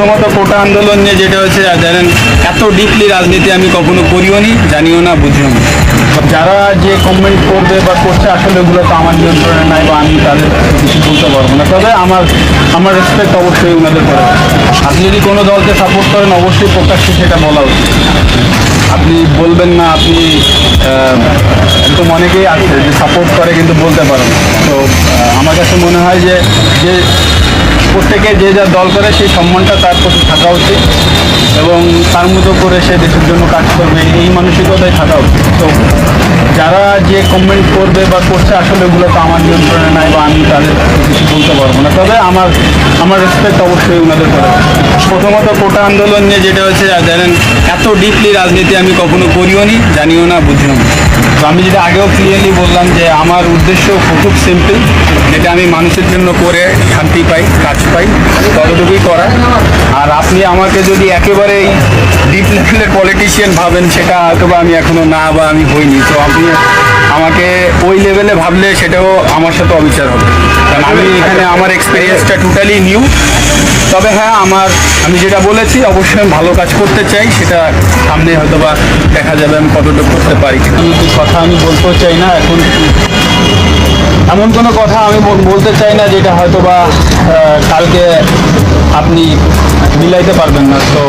প্রথমত কোটা আন্দোলন নিয়ে যেটা হচ্ছে জানেন, এত ডিপলি রাজনীতি আমি কখনো করিও নি, জানিও না, বুঝিও না। যারা যে কমেন্ট করবে বা করছে আসলে ওগুলো তো আমার নিয়ন্ত্রণে নাই বা আমি তাদের কিছু বলতে পারবো না। তবে আমার রেসপেক্ট অবশ্যই ওনাদের করে। আপনি যদি কোনো দলকে সাপোর্ট করেন অবশ্যই প্রকাশ্যে সেটা বলা উচিত। আপনি বলবেন না, আপনি একদম অনেকেই আছে যে সাপোর্ট করে কিন্তু বলতে পারেন। তো আমার কাছে মনে হয় যে যে প্রত্যেকে যে যা দল করে সেই সম্মানটা তার প্রতি থাকা উচিত এবং তার মতো করে সে দেশের জন্য কাজ করবে, এই মানসিকতাই থাকা উচিত। তো যারা যে কমেন্ট করবে বা করছে আসলে ওগুলো তো আমার নিয়ন্ত্রণে নাই বা আমি তাদের কিছু বলতে পারবো না। তবে আমার রেসপেক্ট অবশ্যই ওনাদের করে। প্রথমত কোটা আন্দোলন নিয়ে যেটা হচ্ছে জানেন, এত ডিপলি রাজনীতি আমি কখনো করিও নি, জানিও না, বুঝিও না। তো আমি যেটা আগেও ক্লিয়ারলি বললাম যে আমার উদ্দেশ্য খুব সিম্পল, যেটা আমি মানুষের জন্য করে শান্তি পাই, কাজ পাই, ততটুকুই করা। আর আপনি আমাকে যদি একেবারেই ডিপ লেভেলের পলিটিশিয়ান ভাবেন, সেটা হয়তো বা আমি এখনো না বা আমি হইনি। তো আপনি আমাকে ওই লেভেলে ভাবলে সেটাও আমার সাথে অবিচার হবে, কারণ আমি এখানে আমার এক্সপিরিয়েন্সটা টোটালি নিউ। তবে হ্যাঁ, আমি যেটা বলেছি অবশ্যই আমি ভালো কাজ করতে চাই, সেটা সামনে হয়তো বা দেখা যাবে আমি কতটুকু করতে পারি। কিন্তু কথা আমি বলতেও চাই না এখন, এমন কোনো কথা আমি বলতে চাই না যেটা হয়তো বা কালকে আপনি মিলাইতে পারবেন না। তো